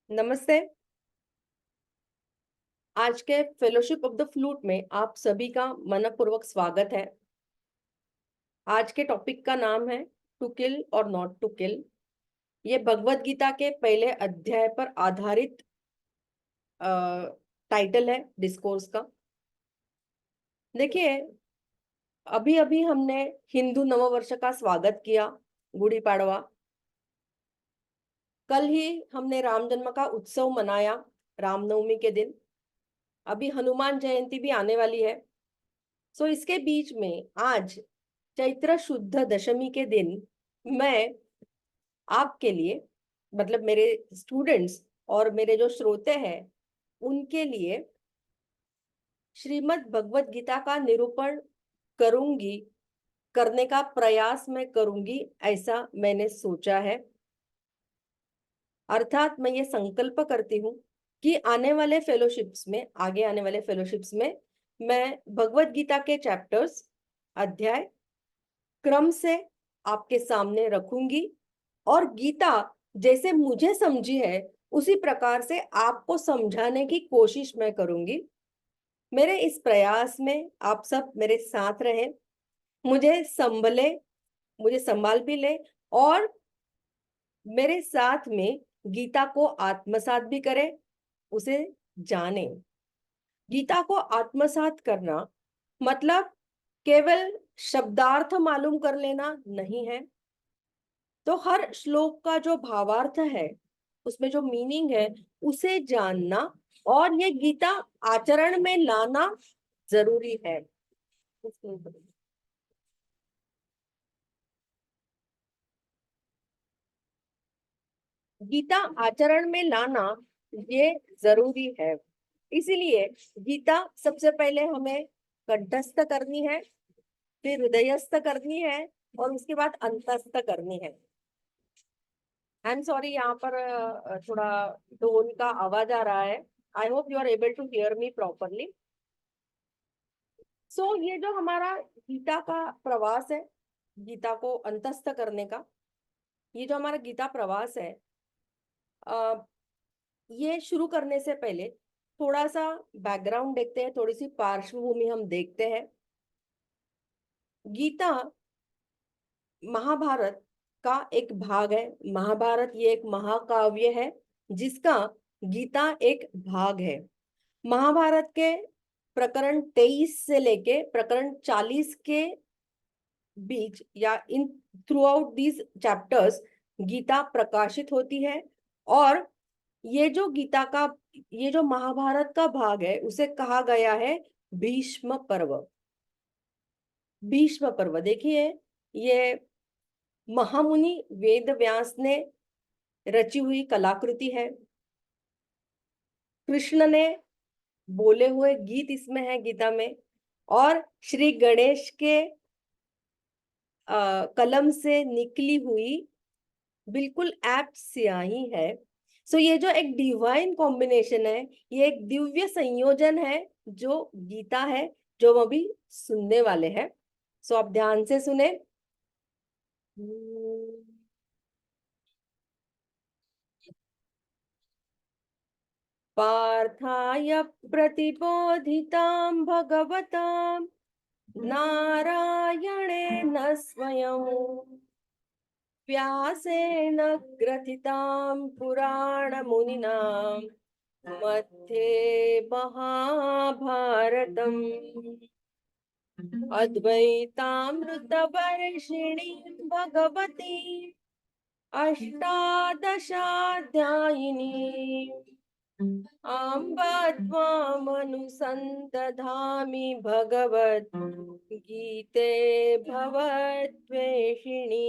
नमस्ते। आज के फेलोशिप ऑफ द फ्लूट में आप सभी का मनपूर्वक स्वागत है। आज के टॉपिक का नाम है टू किल और नॉट टू किल। ये भगवत गीता के पहले अध्याय पर आधारित टाइटल है डिस्कोर्स का। देखिए, अभी अभी हमने हिंदू नववर्ष का स्वागत किया, गुड़ी पाड़वा। कल ही हमने राम जन्म का उत्सव मनाया, रामनवमी के दिन। अभी हनुमान जयंती भी आने वाली है। सो इसके बीच में आज चैत्र शुद्ध दशमी के दिन मैं आपके लिए, मतलब मेरे स्टूडेंट्स और मेरे जो श्रोते हैं, उनके लिए श्रीमद् भगवत गीता का निरूपण करूंगी, करने का प्रयास मैं करूंगी, ऐसा मैंने सोचा है। अर्थात मैं ये संकल्प करती हूँ कि आगे आने वाले फेलोशिप्स में मैं भगवत गीता के चैप्टर्स, अध्याय क्रम से आपके सामने रखूंगी और गीता जैसे मुझे समझी है उसी प्रकार से आपको समझाने की कोशिश मैं करूंगी। मेरे इस प्रयास में आप सब मेरे साथ रहें, मुझे संभले, मुझे संभाल भी ले और मेरे साथ में गीता को आत्मसात भी करें, उसे जाने। गीता को आत्मसात करना मतलब केवल शब्दार्थ मालूम कर लेना नहीं है। तो हर श्लोक का जो भावार्थ है, उसमें जो मीनिंग है, उसे जानना और ये गीता आचरण में लाना जरूरी है। गीता आचरण में लाना ये जरूरी है। इसीलिए गीता सबसे पहले हमें कंठस्थ करनी है, फिर हृदयस्थ करनी है और उसके बाद अंतस्थ करनी है। आई एम सॉरी, यहाँ पर थोड़ा ढोल का आवाज आ रहा है। I hope you are able to hear me properly. So ये जो हमारा गीता का प्रवास है, गीता को अंतस्थ करने का, ये जो हमारा गीता प्रवास है, अ, ये शुरू करने से पहले थोड़ा सा बैकग्राउंड देखते हैं, थोड़ी सी पार्श्वभूमि हम देखते हैं। गीता महाभारत का एक भाग है। महाभारत ये एक महाकाव्य है जिसका गीता एक भाग है। महाभारत के प्रकरण 23 से लेके प्रकरण 40 के बीच या in throughout these chapters Gita प्रकाशित होती है। और ये जो महाभारत का भाग है उसे कहा गया है भीष्म पर्व। भीष्म पर्व देखिए, ये महामुनि वेद व्यास ने रची हुई कलाकृति है। कृष्ण ने बोले हुए गीत इसमें है गीता में, और श्री गणेश के कलम से निकली हुई बिल्कुल एप्ट स्याही है। सो ये जो एक डिवाइन कॉम्बिनेशन है, ये एक दिव्य संयोजन है जो गीता है, जो हम अभी सुनने वाले हैं। सो आप ध्यान से सुने। पार्थाय प्रतिबोधितां भगवतां नारायणेन स्वयं व्यासेन ग्रथितां पुराणमुनिना मध्ये महाभारतम् अद्वैतामृतवर्षिणी भगवती अष्टादशाध्यायिनी अम्ब त्वामनुसन्दधामि भगवत् गीते भवद्वेषिणी।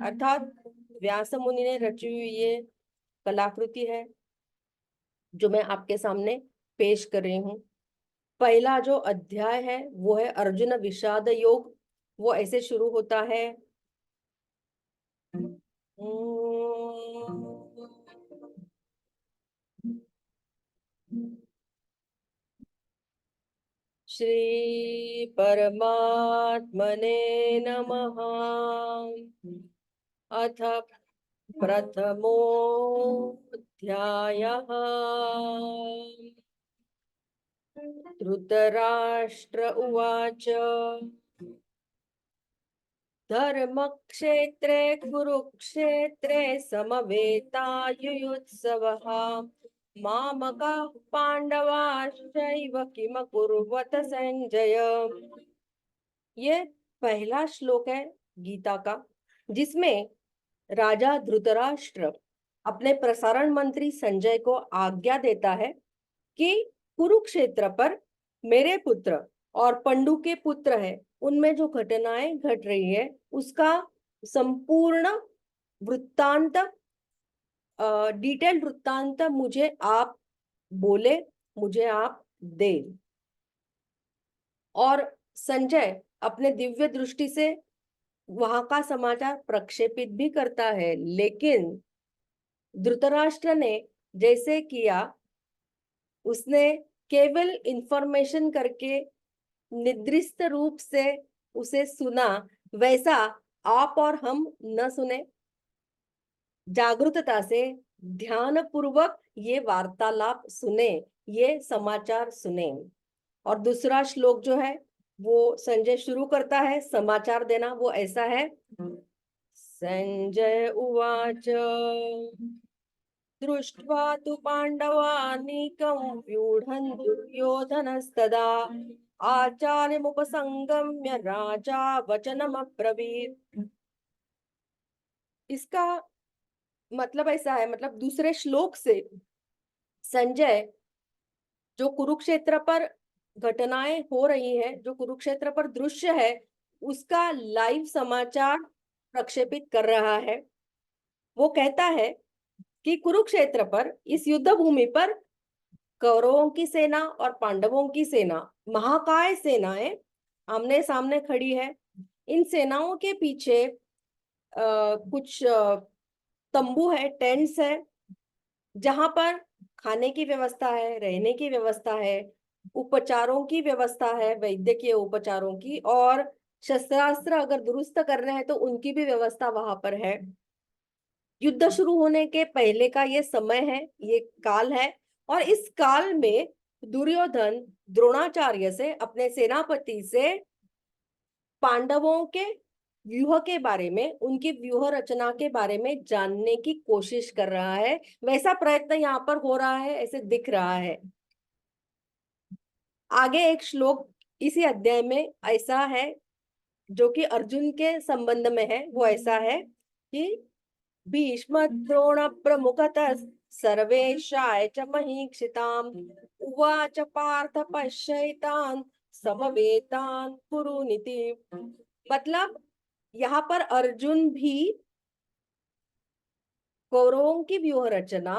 अर्थात व्यास मुनि ने रची हुई ये कलाकृति है जो मैं आपके सामने पेश कर रही हूँ। पहला जो अध्याय है वो है अर्जुन विषाद योग। वो ऐसे शुरू होता है। श्री परमात्मने नमः। अथ प्रथमोऽध्यायः। धृतराष्ट्र उवाच धर्मक्षेत्रे कुरुक्षेत्रे समवेतायुयुत्सवः मामकाः पांडवाश्चैव किमकुर्वत संजय। ये पहला श्लोक है गीता का, जिसमें राजा धृतराष्ट्र अपने प्रसारण मंत्री संजय को आज्ञा देता है कि कुरुक्षेत्र पर मेरे पुत्र और पंडु के पुत्र है, उनमें जो घटनाएं घट रही है उसका संपूर्ण वृत्तांत, डिटेल वृत्तांत मुझे आप बोले, मुझे आप दे। और संजय अपने दिव्य दृष्टि से वहां का समाचार प्रक्षेपित भी करता है, लेकिन धृतराष्ट्र ने जैसे किया, उसने केवल इंफॉर्मेशन करके निर्दिष्ट रूप से उसे सुना, वैसा आप और हम न सुने। जागरूकता से ध्यान पूर्वक ये वार्तालाप सुने, ये समाचार सुने। और दूसरा श्लोक जो है वो संजय शुरू करता है समाचार देना, वो ऐसा है। संजय उवाच दृष्ट्वा तु पाण्डवानीकं व्यूढं दुर्योधनस्तदा आचार्यमुपसंगम्य राजा वचनमब्रवीत्। इसका मतलब ऐसा है, मतलब दूसरे श्लोक से संजय जो कुरुक्षेत्र पर घटनाएं हो रही है, जो कुरुक्षेत्र पर दृश्य है, उसका लाइव समाचार प्रक्षेपित कर रहा है। वो कहता है कि कुरुक्षेत्र पर, इस युद्ध भूमि पर कौरवों की सेना और पांडवों की सेना, महाकाय सेनाएं आमने सामने खड़ी है। इन सेनाओं के पीछे कुछ तंबू है, टेंट्स है, जहां पर खाने की व्यवस्था है, रहने की व्यवस्था है, उपचारों की व्यवस्था है, वैद्यकीय उपचारों की, और शस्त्रास्त्र अगर दुरुस्त करने हैं तो उनकी भी व्यवस्था वहां पर है। युद्ध शुरू होने के पहले का ये समय है, ये काल है। और इस काल में दुर्योधन द्रोणाचार्य से, अपने सेनापति से, पांडवों के व्यूह के बारे में, उनकी व्यूह रचना के बारे में जानने की कोशिश कर रहा है। वैसा प्रयत्न यहाँ पर हो रहा है, ऐसे दिख रहा है। आगे एक श्लोक इसी अध्याय में ऐसा है जो कि अर्जुन के संबंध में है। वो ऐसा है कि भीष्म द्रोण प्रमुखतः सर्वेशाय च महीक्षिताम् उवाच पार्थ पश्यैतान् समवेतान् कुरुनिति। मतलब यहाँ पर अर्जुन भी कौरवों की व्यूह रचना,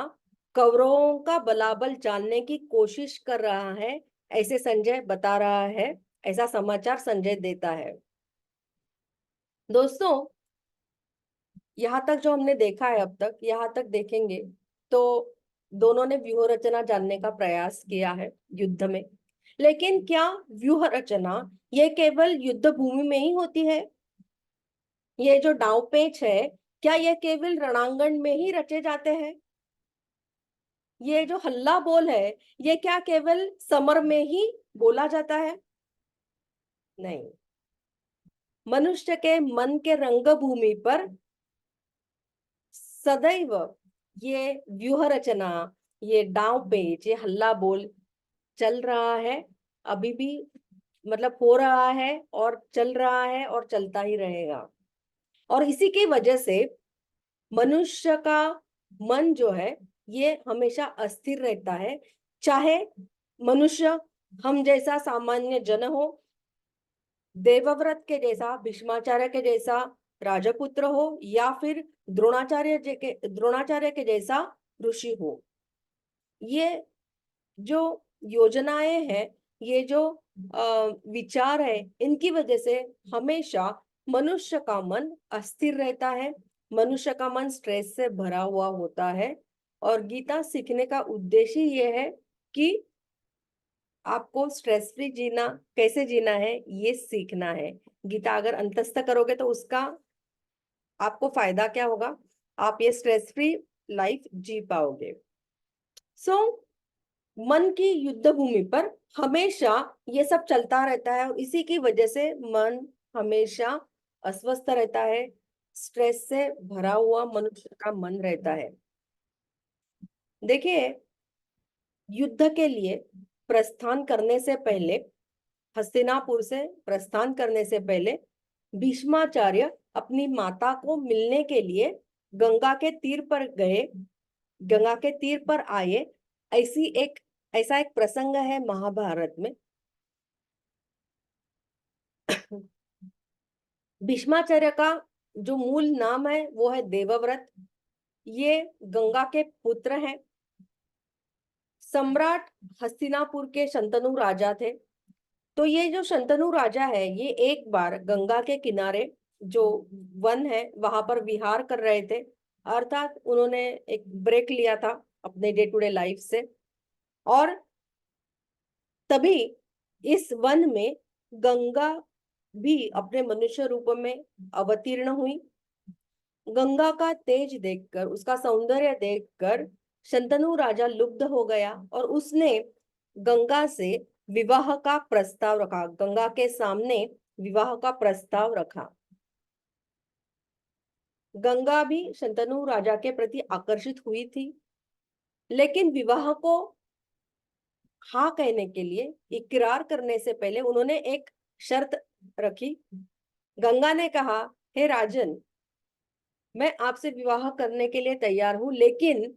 कौरवों का बलाबल जानने की कोशिश कर रहा है, ऐसे संजय बता रहा है। ऐसा समाचार संजय देता है। दोस्तों, यहाँ तक जो हमने देखा है, अब तक यहाँ तक देखेंगे तो दोनों ने व्यूह रचना जानने का प्रयास किया है युद्ध में। लेकिन क्या व्यूह रचना ये केवल युद्ध भूमि में ही होती है? ये जो दांव पेच है, क्या ये केवल रणांगण में ही रचे जाते हैं? ये जो हल्ला बोल है, ये क्या केवल समर में ही बोला जाता है? नहीं। मनुष्य के मन के रंगभूमि पर सदैव ये व्यूह रचना, ये दांव पेच, ये हल्ला बोल चल रहा है, अभी भी, मतलब हो रहा है और चल रहा है और चलता ही रहेगा। और इसी की वजह से मनुष्य का मन जो है ये हमेशा अस्थिर रहता है। चाहे मनुष्य हम जैसा सामान्य जन हो, देवव्रत के जैसा, भीष्माचार्य के जैसा राजपुत्र हो, या फिर द्रोणाचार्य के जैसा ऋषि हो, ये जो योजनाएं हैं, ये जो विचार है, इनकी वजह से हमेशा मनुष्य का मन अस्थिर रहता है, मनुष्य का मन स्ट्रेस से भरा हुआ होता है। और गीता सीखने का उद्देश्य ये है कि आपको स्ट्रेस फ्री जीना, कैसे जीना है, ये सीखना है। गीता अगर अंतस्थ करोगे तो उसका आपको फायदा क्या होगा? आप ये स्ट्रेस फ्री लाइफ जी पाओगे। सो मन की युद्ध भूमि पर हमेशा ये सब चलता रहता है और इसी की वजह से मन हमेशा अस्वस्थ रहता है, स्ट्रेस से भरा हुआ मनुष्य का मन रहता है। देखिए, युद्ध के लिए प्रस्थान करने से पहले, हस्तिनापुर से प्रस्थान करने से पहले भीष्माचार्य अपनी माता को मिलने के लिए गंगा के तीर पर गए, गंगा के तीर पर आए। ऐसा एक प्रसंग है महाभारत में। भीष्माचार्य का जो मूल नाम है वो है देवव्रत। ये गंगा के पुत्र हैं। सम्राट हस्तिनापुर के शंतनु राजा थे। तो ये जो शंतनु राजा है, ये एक बार गंगा के किनारे जो वन है वहां पर विहार कर रहे थे, अर्थात उन्होंने एक ब्रेक लिया था अपने डे टू डे लाइफ से। और तभी इस वन में गंगा भी अपने मनुष्य रूप में अवतीर्ण हुई। गंगा का तेज देखकर, उसका सौंदर्य देखकर शंतनु राजा लुब्ध हो गया और उसने गंगा से विवाह का प्रस्ताव रखा, गंगा के सामने विवाह का प्रस्ताव रखा। गंगा भी शंतनु राजा के प्रति आकर्षित हुई थी, लेकिन विवाह को हाँ कहने के लिए, इकरार करने से पहले उन्होंने एक शर्त रखी। गंगा ने कहा, हे राजन, मैं आपसे विवाह करने के लिए तैयार हूं, लेकिन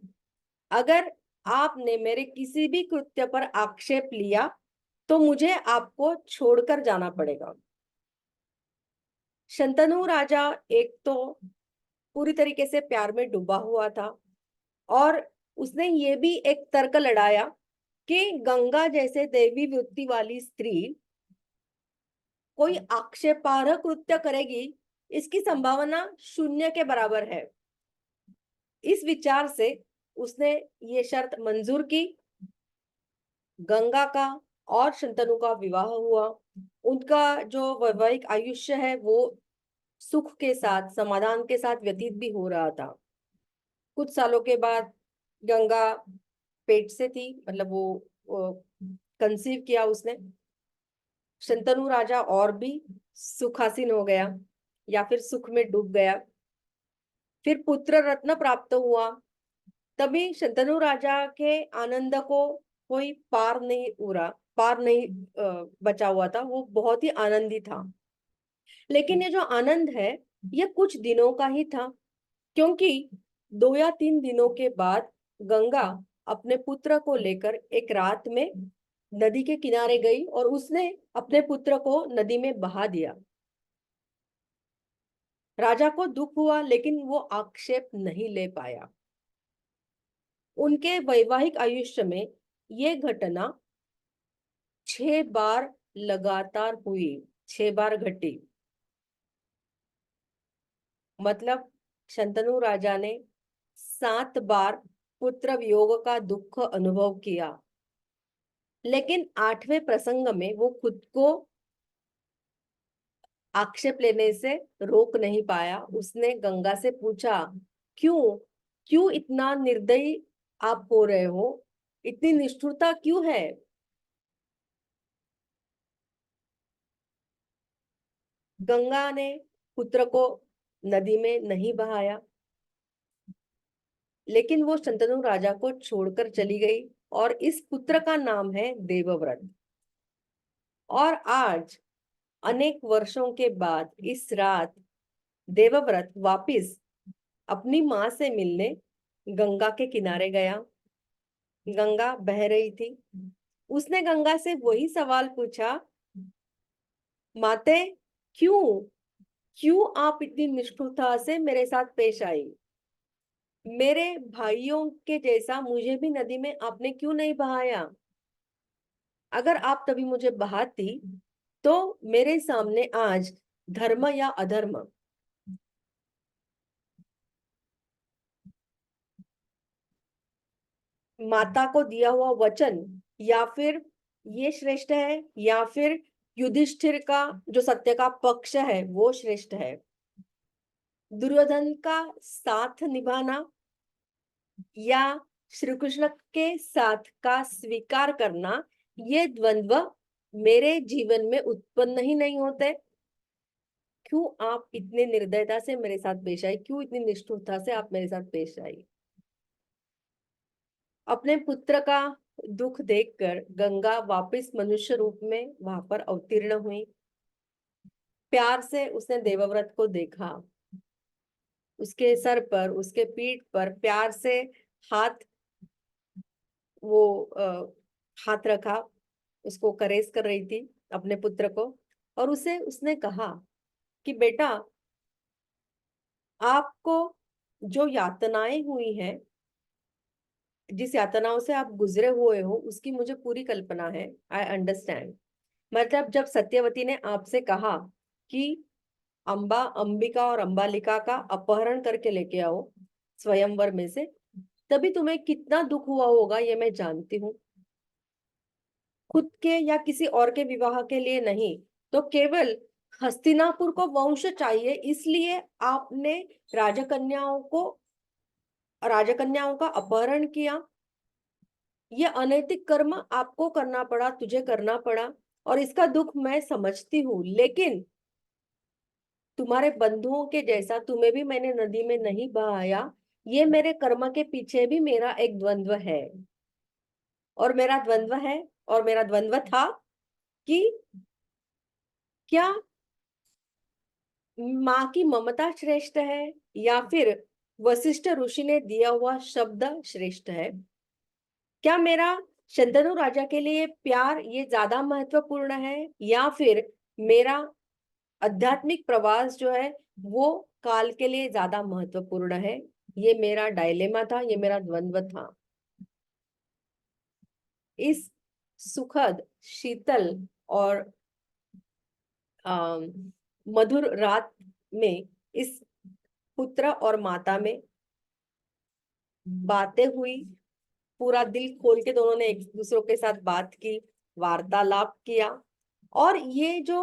अगर आपने मेरे किसी भी कृत्य पर आक्षेप लिया तो मुझे आपको छोड़कर जाना पड़ेगा। शंतनु राजा एक तो पूरी तरीके से प्यार में डूबा हुआ था और उसने ये भी एक तर्क लड़ाया कि गंगा जैसे देवी वृत्ति वाली स्त्री कोई आक्षेपार्ह कृत्य करेगी, इसकी संभावना शून्य के बराबर है। इस विचार से उसने ये शर्त मंजूर की। गंगा का और शंतनु का विवाह हुआ। उनका जो वैवाहिक आयुष्य है वो सुख के साथ, समाधान के साथ व्यतीत भी हो रहा था। कुछ सालों के बाद गंगा पेट से थी, मतलब वो कंसीव किया उसने। शंतनु राजा और भी सुखासीन हो गया या फिर सुख में डूब गया। फिर पुत्र रत्न प्राप्त हुआ। तभी शंतनु राजा के आनंद को कोई पार नहीं बचा हुआ था। वो बहुत ही आनंदी था। लेकिन ये जो आनंद है ये कुछ दिनों का ही था, क्योंकि 2 या 3 दिनों के बाद गंगा अपने पुत्र को लेकर एक रात में नदी के किनारे गई और उसने अपने पुत्र को नदी में बहा दिया। राजा को दुख हुआ, लेकिन वो आक्षेप नहीं ले पाया। उनके वैवाहिक आयुष्य में ये घटना 6 बार लगातार हुई, 6 बार घटी। मतलब शंतनु राजा ने 7 बार पुत्र वियोग का दुख अनुभव किया। लेकिन 8वें प्रसंग में वो खुद को आक्षेप लेने से रोक नहीं पाया। उसने गंगा से पूछा, क्यों क्यों इतना निर्दयी आप हो रहे हो, इतनी निष्ठुरता क्यों है? गंगा ने पुत्र को नदी में नहीं बहाया, लेकिन वो शंतनु राजा को छोड़कर चली गई और इस पुत्र का नाम है देवव्रत। और आज अनेक वर्षों के बाद इस रात देवव्रत वापिस अपनी माँ से मिलने गंगा के किनारे गया। गंगा बह रही थी। उसने गंगा से वही सवाल पूछा, माते, क्यों क्यों आप इतनी निष्ठुरता से मेरे साथ पेश आई? मेरे भाइयों के जैसा मुझे भी नदी में आपने क्यों नहीं बहाया? अगर आप तभी मुझे बहाती तो मेरे सामने आज धर्म या अधर्म, माता को दिया हुआ वचन, या फिर ये श्रेष्ठ है या फिर युधिष्ठिर का जो सत्य का पक्ष है वो श्रेष्ठ है? दुर्योधन का साथ निभाना या श्री कृष्ण के साथ का स्वीकार करना, ये द्वंद्व मेरे जीवन में उत्पन्न ही नहीं होते। क्यों आप इतने निर्दयता से मेरे साथ पेश आई? क्यों इतनी निष्ठुरता से आप मेरे साथ पेश आई? अपने पुत्र का दुख देखकर गंगा वापस मनुष्य रूप में वहां पर अवतीर्ण हुई। प्यार से उसने देवव्रत को देखा, उसके सर पर, उसके पीठ पर प्यार से हाथ, वो हाथ रखा, उसको करेस कर रही थी अपने पुत्र को, और उसे उसने कहा कि बेटा, आपको जो यातनाएं हुई हैं, जिस यातनाओं से आप गुजरे हुए हो, उसकी मुझे पूरी कल्पना है। I understand. मतलब जब सत्यवती ने आपसे कहा कि अंबिका और अंबालिका का अपहरण करके लेके आओ स्वयंवर में से, तभी तुम्हें कितना दुख हुआ होगा, ये मैं जानती हूँ। खुद के या किसी और के विवाह के लिए नहीं, तो केवल हस्तिनापुर को वंश चाहिए, इसलिए आपने राजकन्याओं को राजकन्याओं का अपहरण किया। ये अनैतिक कर्म आपको करना पड़ा, तुझे करना पड़ा, और इसका दुख मैं समझती हूँ। लेकिन तुम्हारे बंधुओं के जैसा तुम्हें भी मैंने नदी में नहीं बहाया। ये मेरे कर्म के पीछे भी मेरा एक द्वंद्व है, और मेरा द्वंद्व था कि क्या माँ की ममता श्रेष्ठ है, या फिर वशिष्ठ ऋषि ने दिया हुआ शब्द श्रेष्ठ है? क्या मेरा शंतनु राजा के लिए प्यार ये ज्यादा महत्वपूर्ण है, या फिर मेरा आध्यात्मिक प्रवास जो है वो काल के लिए ज्यादा महत्वपूर्ण है? ये मेरा डायलेमा था, ये मेरा द्वंद्व था। इस सुखद, शीतल और मधुर रात में, इस पुत्र और माता में बातें हुई, पूरा दिल खोल के दोनों ने एक दूसरों के साथ बात की, वार्तालाप किया। और ये जो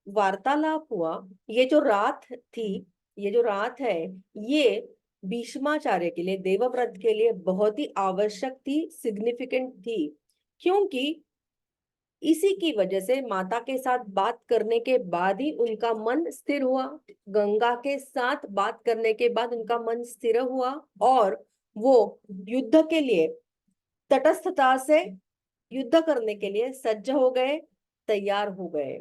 वार्तालाप हुआ, ये जो रात थी, ये जो रात है, ये भीष्माचार्य के लिए, देवव्रत के लिए बहुत ही आवश्यक थी, सिग्निफिकेंट थी। क्योंकि इसी की वजह से माता के साथ बात करने के बाद ही उनका मन स्थिर हुआ। गंगा के साथ बात करने के बाद उनका मन स्थिर हुआ, और वो युद्ध के लिए, तटस्थता से युद्ध करने के लिए सज्ज हो गए, तैयार हो गए,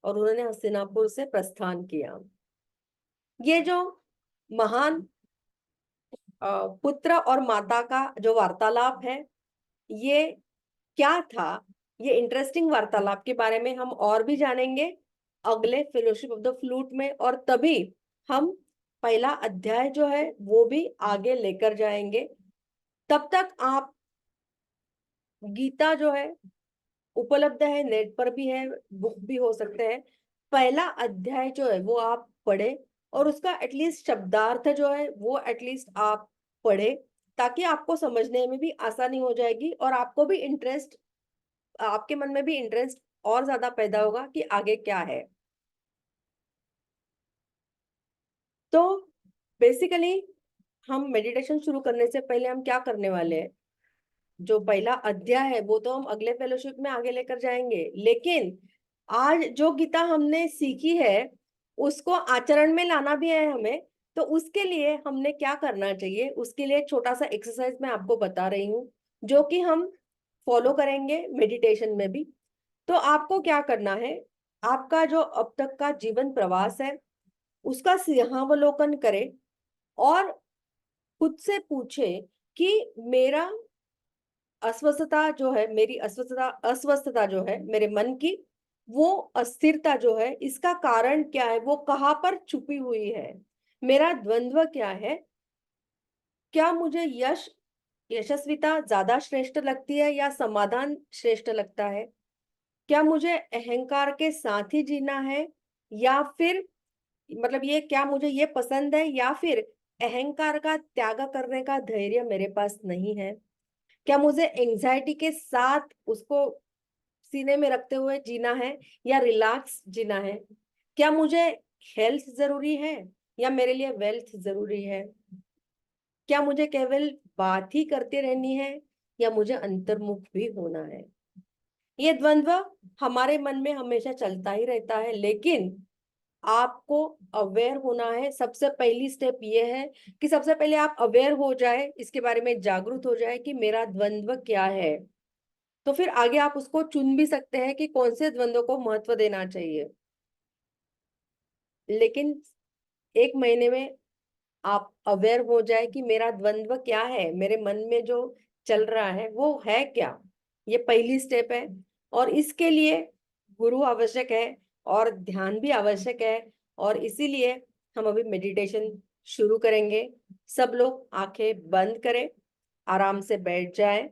और उन्होंने हस्तिनापुर से प्रस्थान किया। ये जो महान पुत्र और माता का जो वार्तालाप है, ये क्या था? ये इंटरेस्टिंग वार्तालाप के बारे में हम और भी जानेंगे अगले फेलोशिप ऑफ द फ्लूट में, और तभी हम पहला अध्याय जो है वो भी आगे लेकर जाएंगे। तब तक आप, गीता जो है उपलब्ध है, नेट पर भी है, बुक भी हो सकते हैं। पहला अध्याय जो है वो आप पढ़े, और उसका एटलीस्ट शब्दार्थ जो है वो एटलीस्ट आप पढ़े, ताकि आपको समझने में भी आसानी हो जाएगी, और आपको भी इंटरेस्ट, आपके मन में भी इंटरेस्ट और ज्यादा पैदा होगा कि आगे क्या है। तो बेसिकली हम मेडिटेशन शुरू करने से पहले हम क्या करने वाले हैं, जो पहला अध्याय है वो तो हम अगले फेलोशिप में आगे लेकर जाएंगे, लेकिन आज जो गीता हमने सीखी है उसको आचरण में लाना भी है हमें। तो उसके लिए हमने क्या करना चाहिए, उसके लिए एक छोटा सा एक्सरसाइज मैं आपको बता रही हूँ, जो कि हम फॉलो करेंगे मेडिटेशन में भी। तो आपको क्या करना है, आपका जो अब तक का जीवन प्रवास है उसका सिंहावलोकन करें, और खुद से पूछे कि मेरा अस्वस्थता जो है, मेरी अस्वस्थता जो है मेरे मन की, वो अस्थिरता जो है, इसका कारण क्या है, वो कहाँ पर छुपी हुई है? मेरा द्वंद्व क्या है? क्या मुझे यशस्विता ज्यादा श्रेष्ठ लगती है या समाधान श्रेष्ठ लगता है? क्या मुझे अहंकार के साथ ही जीना है, या फिर, मतलब ये, क्या मुझे ये पसंद है, या फिर अहंकार का त्याग करने का धैर्य मेरे पास नहीं है? क्या मुझे एंजाइटी के साथ उसको सीने में रखते हुए जीना है, या रिलैक्स जीना है? क्या मुझे हेल्थ जरूरी है, या मेरे लिए वेल्थ जरूरी है? क्या मुझे केवल बात ही करते रहनी है या मुझे अंतर्मुख भी होना है? ये द्वंद्व हमारे मन में हमेशा चलता ही रहता है, लेकिन आपको अवेयर होना है। सबसे पहली स्टेप ये है कि सबसे पहले आप अवेयर हो जाए, इसके बारे में जागरूक हो जाए कि मेरा द्वंद्व क्या है। तो फिर आगे आप उसको चुन भी सकते हैं कि कौन से द्वंद्व को महत्व देना चाहिए। लेकिन 1 महीने में आप अवेयर हो जाए कि मेरा द्वंद्व क्या है, मेरे मन में जो चल रहा है वो है क्या। ये पहली स्टेप है। और इसके लिए गुरु आवश्यक है और ध्यान भी आवश्यक है। और इसीलिए हम अभी मेडिटेशन शुरू करेंगे। सब लोग आंखें बंद करें, आराम से बैठ जाएं